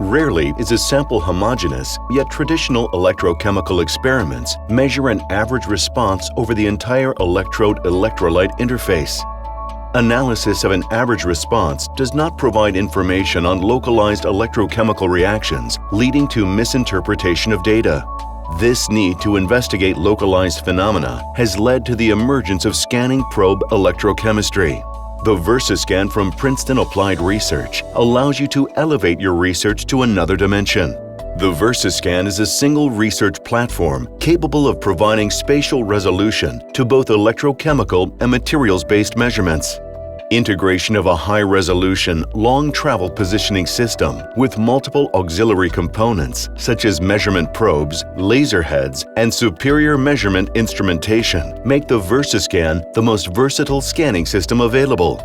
Rarely is a sample homogeneous, yet traditional electrochemical experiments measure an average response over the entire electrode-electrolyte interface. Analysis of an average response does not provide information on localized electrochemical reactions, leading to misinterpretation of data. This need to investigate localized phenomena has led to the emergence of scanning probe electrochemistry. The VersaScan from Princeton Applied Research allows you to elevate your research to another dimension. The VersaScan is a single research platform capable of providing spatial resolution to both electrochemical and materials-based measurements. Integration of a high-resolution, long-travel positioning system with multiple auxiliary components such as measurement probes, laser heads, and superior measurement instrumentation make the VersaScan the most versatile scanning system available.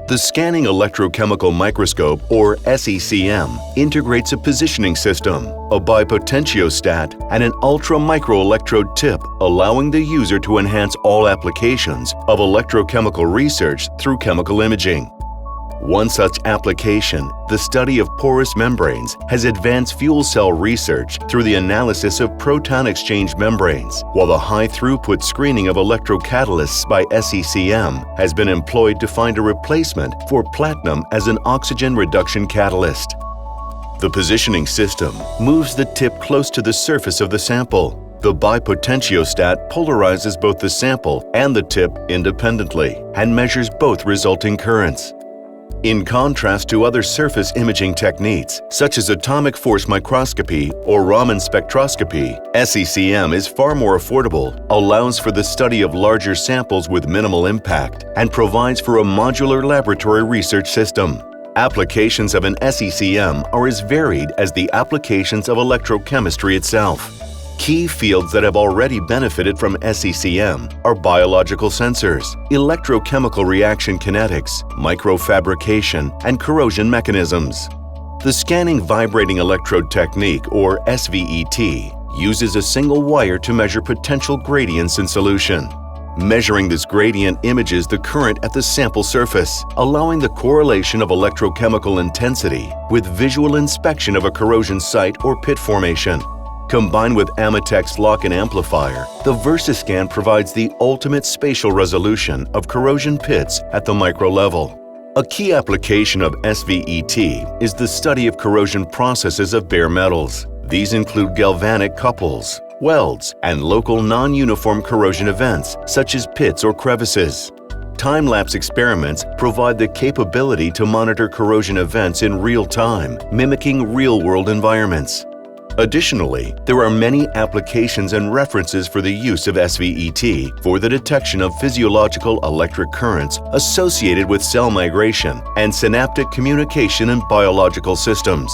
The Scanning Electrochemical Microscope, or SECM, integrates a positioning system, a bipotentiostat, and an ultra-microelectrode tip, allowing the user to enhance all applications of electrochemical research through chemical imaging. One such application, the study of porous membranes, has advanced fuel cell research through the analysis of proton exchange membranes, while the high-throughput screening of electrocatalysts by SECM has been employed to find a replacement for platinum as an oxygen reduction catalyst. The positioning system moves the tip close to the surface of the sample. The bipotentiostat polarizes both the sample and the tip independently and measures both resulting currents. In contrast to other surface imaging techniques, such as atomic force microscopy or Raman spectroscopy, SECM is far more affordable, allows for the study of larger samples with minimal impact, and provides for a modular laboratory research system. Applications of an SECM are as varied as the applications of electrochemistry itself. Key fields that have already benefited from SECM are biological sensors, electrochemical reaction kinetics, microfabrication, and corrosion mechanisms. The Scanning Vibrating Electrode Technique, or SVET, uses a single wire to measure potential gradients in solution. Measuring this gradient images the current at the sample surface, allowing the correlation of electrochemical intensity with visual inspection of a corrosion site or pit formation. Combined with AMETEK's lock-in amplifier, the VersaScan provides the ultimate spatial resolution of corrosion pits at the micro level. A key application of SVET is the study of corrosion processes of bare metals. These include galvanic couples, welds, and local non-uniform corrosion events such as pits or crevices. Time-lapse experiments provide the capability to monitor corrosion events in real time, mimicking real-world environments. Additionally, there are many applications and references for the use of SVET for the detection of physiological electric currents associated with cell migration and synaptic communication in biological systems.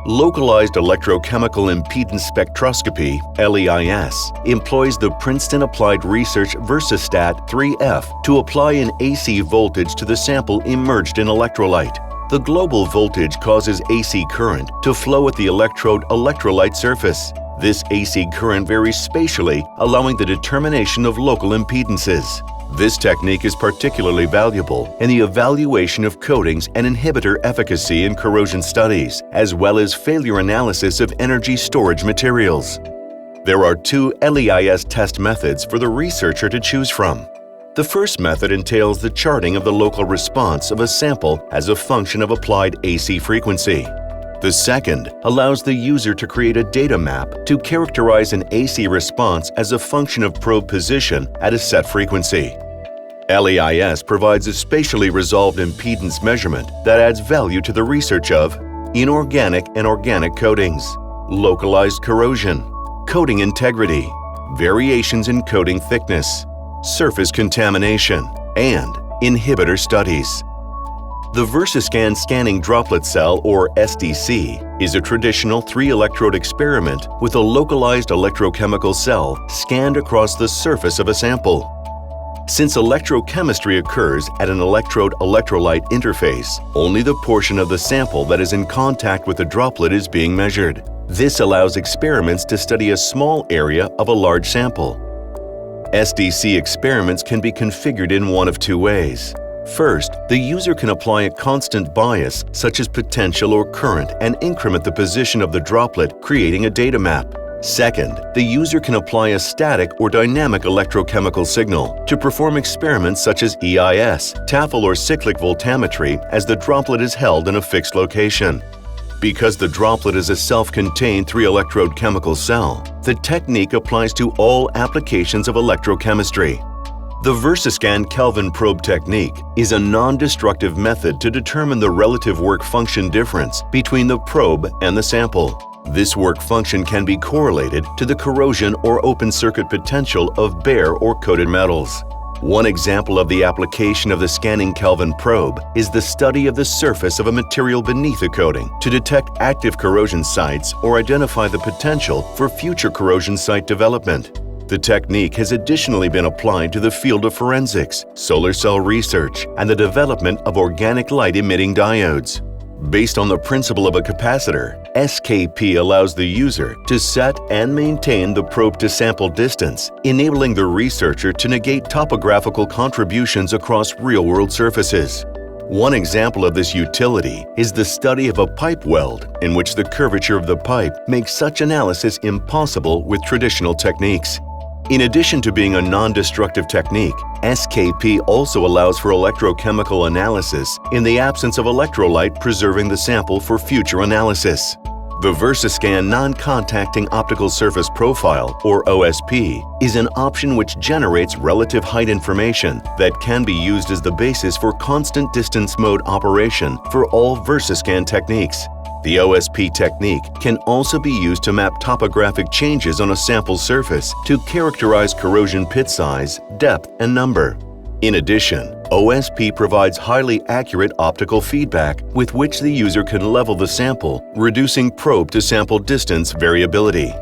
Localized Electrochemical Impedance Spectroscopy, LEIS, employs the Princeton Applied Research VersaStat 3F to apply an AC voltage to the sample immersed in electrolyte. The global voltage causes AC current to flow at the electrode-electrolyte surface. This AC current varies spatially, allowing the determination of local impedances. This technique is particularly valuable in the evaluation of coatings and inhibitor efficacy in corrosion studies, as well as failure analysis of energy storage materials. There are two LEIS test methods for the researcher to choose from. The first method entails the charting of the local response of a sample as a function of applied AC frequency. The second allows the user to create a data map to characterize an AC response as a function of probe position at a set frequency. LEIS provides a spatially resolved impedance measurement that adds value to the research of inorganic and organic coatings, localized corrosion, coating integrity, variations in coating thickness, surface contamination, and inhibitor studies. The VersaScan Scanning Droplet Cell, or SDC, is a traditional 3-electrode experiment with a localized electrochemical cell scanned across the surface of a sample. Since electrochemistry occurs at an electrode-electrolyte interface, only the portion of the sample that is in contact with the droplet is being measured. This allows experiments to study a small area of a large sample. SDC experiments can be configured in one of two ways. First, the user can apply a constant bias, such as potential or current, and increment the position of the droplet, creating a data map. Second, the user can apply a static or dynamic electrochemical signal to perform experiments such as EIS, Tafel or cyclic voltammetry, as the droplet is held in a fixed location. Because the droplet is a self-contained 3-electrode chemical cell, the technique applies to all applications of electrochemistry. The VersaScan Kelvin probe technique is a non-destructive method to determine the relative work-function difference between the probe and the sample. This work function can be correlated to the corrosion or open circuit potential of bare or coated metals. One example of the application of the scanning Kelvin probe is the study of the surface of a material beneath a coating to detect active corrosion sites or identify the potential for future corrosion site development. The technique has additionally been applied to the field of forensics, solar cell research, and the development of organic light-emitting diodes. Based on the principle of a capacitor, SKP allows the user to set and maintain the probe-to-sample distance, enabling the researcher to negate topographical contributions across real-world surfaces. One example of this utility is the study of a pipe weld, in which the curvature of the pipe makes such analysis impossible with traditional techniques. In addition to being a non-destructive technique, SKP also allows for electrochemical analysis in the absence of electrolyte, preserving the sample for future analysis. The VersaScan Non-Contacting Optical Surface Profile, or OSP, is an option which generates relative height information that can be used as the basis for constant distance mode operation for all VersaScan techniques. The OSP technique can also be used to map topographic changes on a sample surface to characterize corrosion pit size, depth, and number. In addition, OSP provides highly accurate optical feedback with which the user can level the sample, reducing probe-to-sample distance variability.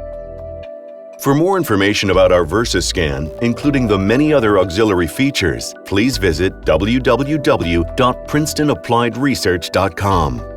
For more information about our VersaScan, including the many other auxiliary features, please visit www.princetonappliedresearch.com.